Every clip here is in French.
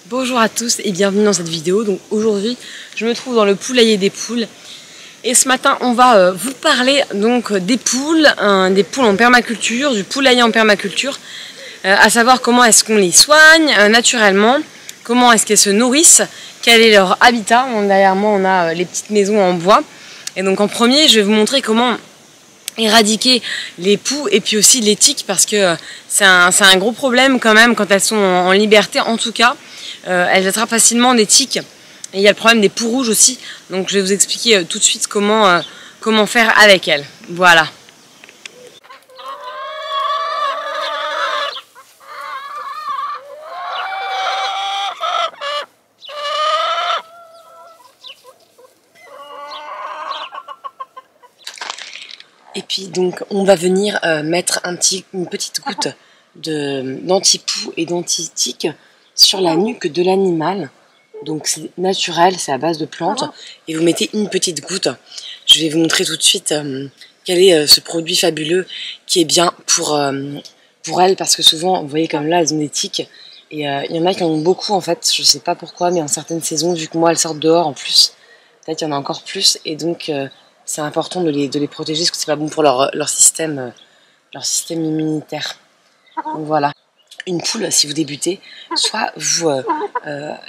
Bonjour à tous et bienvenue dans cette vidéo. Donc aujourd'hui, je me trouve dans le poulailler des poules. Et ce matin, on va vous parler donc des poules en permaculture, du poulailler en permaculture, à savoir comment est-ce qu'on les soigne naturellement, comment est-ce qu'elles se nourrissent, quel est leur habitat. Derrière moi, on a les petites maisons en bois. Et donc en premier, je vais vous montrer comment éradiquer les poux et puis aussi les tiques, parce que c'est un gros problème quand même quand elles sont en liberté. En tout cas, elles attrapent facilement des tiques. Et il y a le problème des poux rouges aussi. Donc je vais vous expliquer tout de suite comment faire avec elles. Voilà. Et puis donc on va venir mettre une petite goutte d'anti-poux et d'anti-tique sur la nuque de l'animal. Donc c'est naturel, c'est à base de plantes. Et vous mettez une petite goutte. Je vais vous montrer tout de suite quel est ce produit fabuleux qui est bien pour elles. Parce que souvent, vous voyez comme là, elles ont des tiques. Et il y en a qui en ont beaucoup en fait. Je sais pas pourquoi, mais en certaines saisons, vu que moi elles sortent dehors en plus, peut-être qu'il y en a encore plus. Et donc c'est important de les protéger parce que c'est pas bon pour leur système immunitaire. Donc voilà. Une poule, si vous débutez, soit vous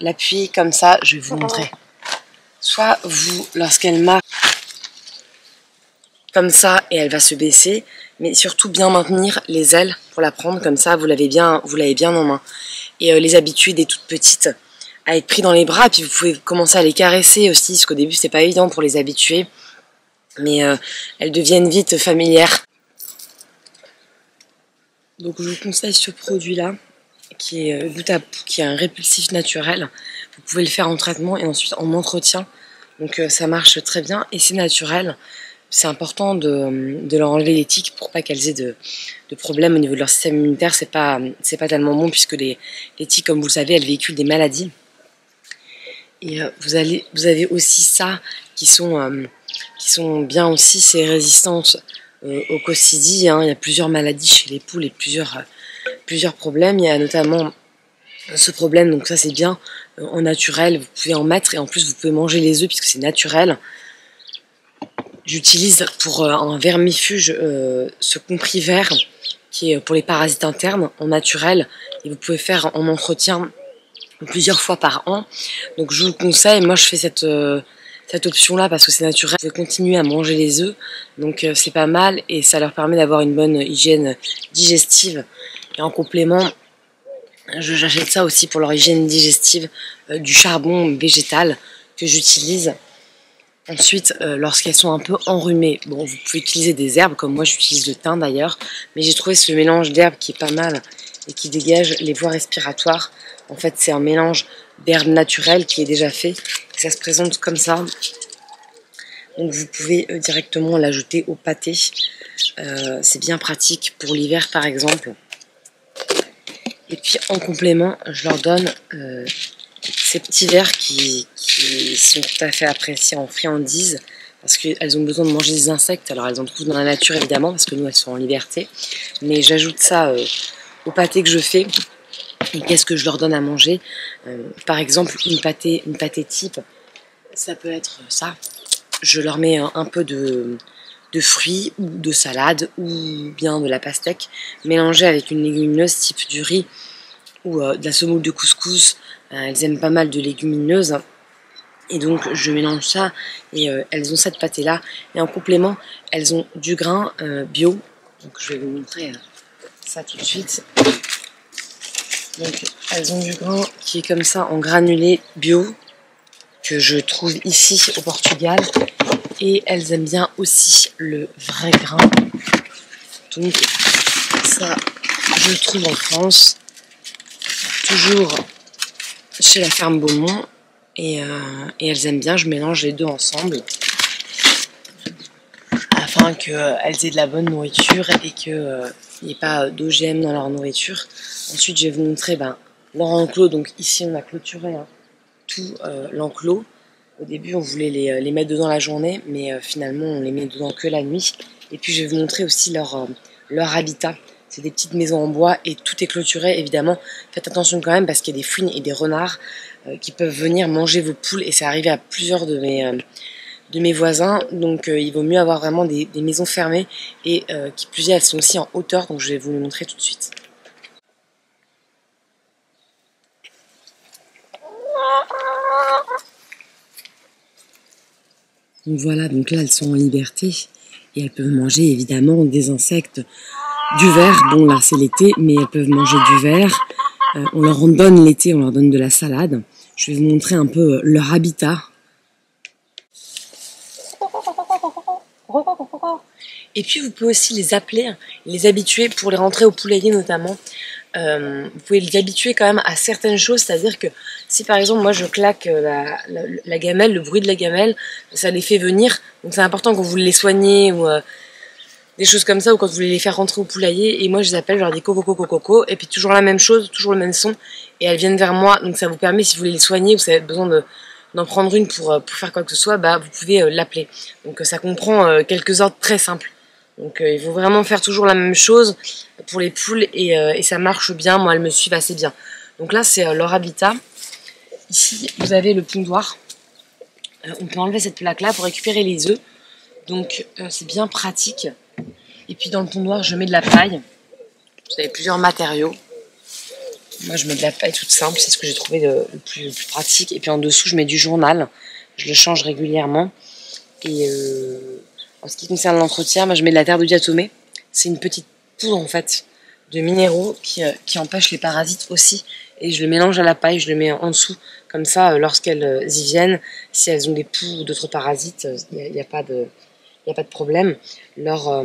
l'appuyez comme ça, je vais vous montrer. Soit vous, lorsqu'elle marche comme ça et elle va se baisser, mais surtout bien maintenir les ailes pour la prendre comme ça, vous l'avez bien en main. Et les habituer des toutes petites à être pris dans les bras, et puis vous pouvez commencer à les caresser aussi, parce qu'au début c'est pas évident pour les habituer, mais elles deviennent vite familières. Donc je vous conseille ce produit-là, qui est goutte à poux, qui est un répulsif naturel. Vous pouvez le faire en traitement et ensuite en entretien. Donc ça marche très bien et c'est naturel. C'est important de leur enlever les tiques pour pas qu'elles aient de problèmes au niveau de leur système immunitaire. C'est pas tellement bon puisque les tiques, comme vous le savez, elles véhiculent des maladies. Et vous avez aussi ça qui sont bien aussi, c'est résistante au coccidie, hein. Il y a plusieurs maladies chez les poules et plusieurs problèmes. Il y a notamment ce problème, donc ça c'est bien en naturel, vous pouvez en mettre et en plus vous pouvez manger les œufs puisque c'est naturel. J'utilise pour un vermifuge ce compris vert qui est pour les parasites internes en naturel et vous pouvez faire en entretien plusieurs fois par an. Donc je vous le conseille, moi je fais cette option là parce que c'est naturel. Vous pouvez continuer à manger les œufs, donc c'est pas mal et ça leur permet d'avoir une bonne hygiène digestive. Et en complément, j'achète ça aussi pour leur hygiène digestive, du charbon végétal que j'utilise. Ensuite, lorsqu'elles sont un peu enrhumées, bon, vous pouvez utiliser des herbes, comme moi j'utilise le thym d'ailleurs, mais j'ai trouvé ce mélange d'herbes qui est pas mal et qui dégage les voies respiratoires. En fait, c'est un mélange d'herbes naturelles qui est déjà fait, et ça se présente comme ça. Donc vous pouvez directement l'ajouter au pâté. C'est bien pratique pour l'hiver par exemple. Et puis en complément, je leur donne ces petits vers qui sont tout à fait appréciés en friandises parce qu'elles ont besoin de manger des insectes. Alors elles en trouvent dans la nature évidemment parce que nous elles sont en liberté. Mais j'ajoute ça au pâté que je fais. Et qu'est-ce que je leur donne à manger? Par exemple une pâté type, ça peut être ça. Je leur mets un peu de fruits ou de salade ou bien de la pastèque mélangée avec une légumineuse type du riz ou de la semoule de couscous. Elles aiment pas mal de légumineuses et donc je mélange ça et elles ont cette pâté là et en complément elles ont du grain bio. Donc je vais vous montrer ça tout de suite. Donc elles ont du grain qui est comme ça en granulé bio que je trouve ici au Portugal. Et elles aiment bien aussi le vrai grain. Donc ça, je le trouve en France, toujours chez la ferme Beaumont. Et elles aiment bien, je mélange les deux ensemble. Afin qu'elles aient de la bonne nourriture et qu'il n'y ait pas d'OGM dans leur nourriture. Ensuite, je vais vous montrer leur enclos. Donc ici, on a clôturé tout l'enclos. Au début, on voulait les mettre dedans la journée, mais finalement, on les met dedans que la nuit. Et puis, je vais vous montrer aussi leur habitat. c'est des petites maisons en bois et tout est clôturé évidemment. Faites attention quand même parce qu'il y a des fouines et des renards qui peuvent venir manger vos poules et c'est arrivé à plusieurs de mes voisins. Donc il vaut mieux avoir vraiment des maisons fermées et qui plus est elles sont aussi en hauteur, donc je vais vous les montrer tout de suite. Donc voilà, donc là elles sont en liberté et elles peuvent manger évidemment des insectes, du ver. Bon là c'est l'été, mais elles peuvent manger du ver. On leur en donne l'été, on leur donne de la salade. Je vais vous montrer un peu leur habitat. Et puis vous pouvez aussi les appeler, les habituer pour les rentrer au poulailler notamment. Vous pouvez les habituer quand même à certaines choses, c'est-à-dire que si par exemple moi je claque la gamelle, le bruit de la gamelle, ça les fait venir. Donc c'est important quand vous les soignez ou des choses comme ça, ou quand vous voulez les faire rentrer au poulailler. Et moi je les appelle, je leur dis coco coco coco, et puis toujours la même chose, toujours le même son, et elles viennent vers moi. Donc ça vous permet, si vous voulez les soigner ou si vous avez besoin d'en prendre une pour faire quoi que ce soit, bah vous pouvez l'appeler. Donc ça comprend quelques ordres très simples. Donc il faut vraiment faire toujours la même chose pour les poules et ça marche bien. Moi elles me suivent assez bien. Donc là c'est leur habitat. Ici vous avez le pondoir. On peut enlever cette plaque là pour récupérer les œufs. Donc c'est bien pratique. Et puis dans le pondoir je mets de la paille. Vous avez plusieurs matériaux. Moi je mets de la paille toute simple, c'est ce que j'ai trouvé le plus pratique. Et puis en dessous je mets du journal. Je le change régulièrement. Et en ce qui concerne l'entretien, moi je mets de la terre de diatomée. C'est une petite poudre en fait de minéraux qui empêche les parasites aussi. Et je le mélange à la paille, je le mets en dessous. Comme ça, lorsqu'elles y viennent, si elles ont des poux ou d'autres parasites, il n'y a pas de problème. Leur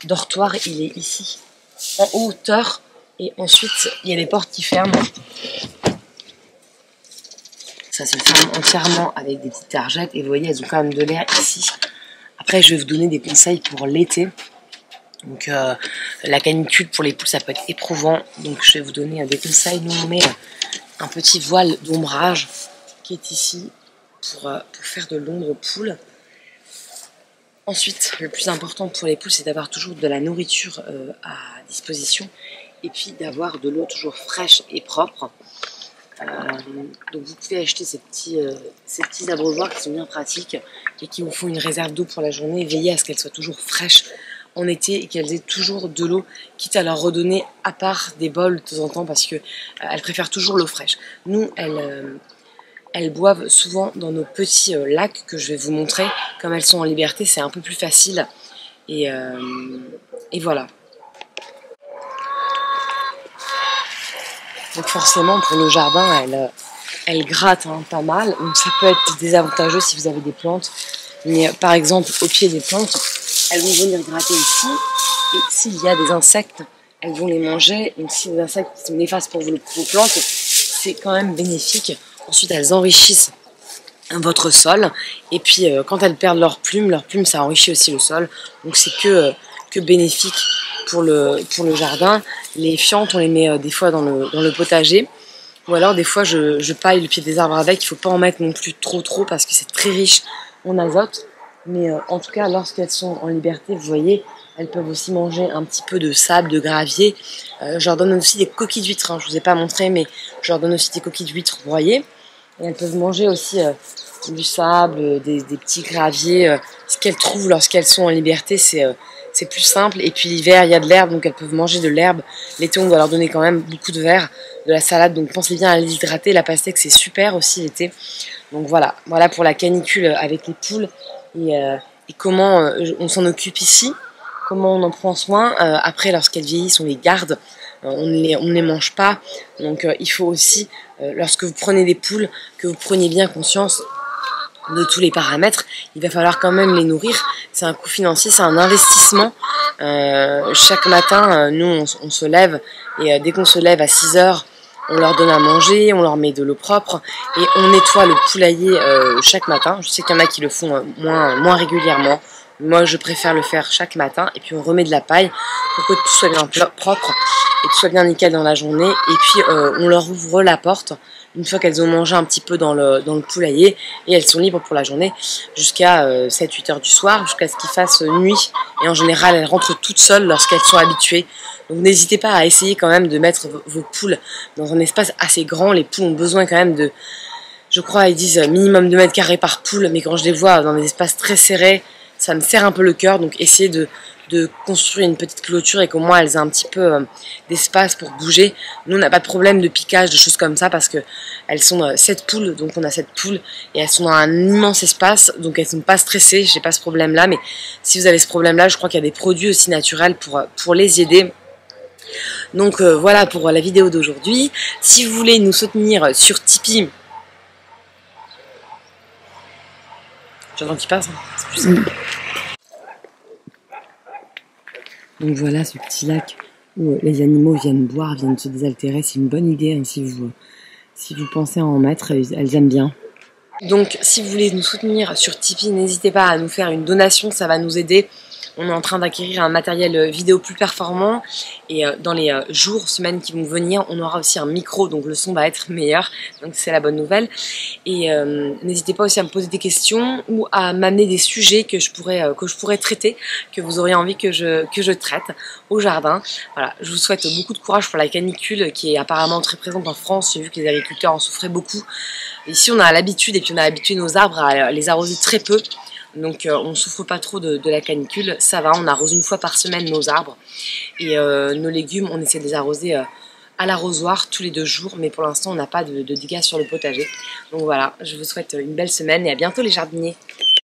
dortoir, il est ici, en hauteur. Et ensuite, il y a des portes qui ferment. Ça se ferme entièrement avec des petites targettes. Et vous voyez, elles ont quand même de l'air ici. Après, je vais vous donner des conseils pour l'été. Donc, la canicule pour les poules, ça peut être éprouvant. Donc, je vais vous donner des conseils. Nous, on met un petit voile d'ombrage qui est ici pour faire de l'ombre aux poules. Ensuite, le plus important pour les poules, c'est d'avoir toujours de la nourriture à disposition. Et puis, d'avoir de l'eau toujours fraîche et propre. Donc vous pouvez acheter ces petits abreuvoirs qui sont bien pratiques et qui vous font une réserve d'eau pour la journée. Veillez à ce qu'elles soient toujours fraîches en été et qu'elles aient toujours de l'eau, quitte à leur redonner à part des bols de temps en temps parce que elles préfèrent toujours l'eau fraîche. Nous, elles boivent souvent dans nos petits lacs que je vais vous montrer. Comme elles sont en liberté, c'est un peu plus facile. Et voilà. Donc forcément, pour le jardin, elles grattent pas mal. Donc ça peut être désavantageux si vous avez des plantes. Mais par exemple, au pied des plantes, elles vont venir gratter ici. Et s'il y a des insectes, elles vont les manger. Donc si les insectes sont néfastes pour vos plantes, c'est quand même bénéfique. Ensuite, elles enrichissent votre sol. Et puis, quand elles perdent leurs plumes, ça enrichit aussi le sol. Donc c'est que bénéfique pour le jardin. Les fientes, on les met des fois dans le potager. Ou alors des fois je paille le pied des arbres avec. Il ne faut pas en mettre non plus trop parce que c'est très riche en azote. Mais en tout cas, lorsqu'elles sont en liberté, vous voyez, elles peuvent aussi manger un petit peu de sable, de gravier. Je leur donne aussi des coquilles d'huîtres. Je ne vous ai pas montré, mais je leur donne aussi des coquilles d'huîtres broyées. Et elles peuvent manger aussi du sable, des petits graviers. Ce qu'elles trouvent lorsqu'elles sont en liberté, c'est plus simple. Et puis l'hiver, il y a de l'herbe, donc elles peuvent manger de l'herbe. L'été, on doit leur donner quand même beaucoup de verre, de la salade. Donc pensez bien à les hydrater. La pastèque, c'est super aussi l'été. Donc voilà pour la canicule avec les poules. Et comment on s'en occupe ici, comment on en prend soin. Après, lorsqu'elles vieillissent, on les garde. On ne les mange pas. Donc il faut aussi, lorsque vous prenez des poules, que vous preniez bien conscience de tous les paramètres. Il va falloir quand même les nourrir. C'est un coût financier, c'est un investissement. Chaque matin, nous, on se lève. Et dès qu'on se lève à 6 heures, on leur donne à manger, on leur met de l'eau propre. Et on nettoie le poulailler chaque matin. Je sais qu'il y en a qui le font moins régulièrement. Moi, je préfère le faire chaque matin. Et puis, on remet de la paille pour que tout soit bien propre et tout soit bien nickel dans la journée. Et puis, on leur ouvre la porte une fois qu'elles ont mangé un petit peu dans le poulailler. Et elles sont libres pour la journée jusqu'à 7-8 heures du soir, jusqu'à ce qu'il fasse nuit. Et en général, elles rentrent toutes seules lorsqu'elles sont habituées. Donc, n'hésitez pas à essayer quand même de mettre vos poules dans un espace assez grand. Les poules ont besoin quand même de... Je crois, ils disent minimum 2 mètres carrés par poule, mais quand je les vois dans des espaces très serrés, ça me serre un peu le cœur. Donc essayez de construire une petite clôture et qu'au moins elles aient un petit peu d'espace pour bouger. Nous, on n'a pas de problème de piquage, de choses comme ça, parce que elles sont 7 poules, donc on a 7 poules, et elles sont dans un immense espace, donc elles ne sont pas stressées, j'ai pas ce problème-là, mais si vous avez ce problème-là, je crois qu'il y a des produits aussi naturels pour les aider. Donc voilà pour la vidéo d'aujourd'hui. Si vous voulez nous soutenir sur Tipeee, j'entends qu'il passe, hein. C'est plus simple. Donc voilà ce petit lac où les animaux viennent boire, viennent se désaltérer. C'est une bonne idée hein, si vous pensez à en mettre, elles aiment bien. Donc si vous voulez nous soutenir sur Tipeee, n'hésitez pas à nous faire une donation, ça va nous aider. On est en train d'acquérir un matériel vidéo plus performant et dans les jours, semaines qui vont venir, on aura aussi un micro, donc le son va être meilleur, donc c'est la bonne nouvelle. Et n'hésitez pas aussi à me poser des questions ou à m'amener des sujets que je pourrais traiter, que vous auriez envie que je traite au jardin. Voilà, je vous souhaite beaucoup de courage pour la canicule qui est apparemment très présente en France. J'ai vu que les agriculteurs en souffraient beaucoup. Ici, on a l'habitude et puis on a habitué nos arbres à les arroser très peu. Donc on ne souffre pas trop de la canicule, ça va, on arrose une fois par semaine nos arbres. Et nos légumes, on essaie de les arroser à l'arrosoir tous les 2 jours, mais pour l'instant on n'a pas de dégâts sur le potager. Donc voilà, je vous souhaite une belle semaine et à bientôt les jardiniers.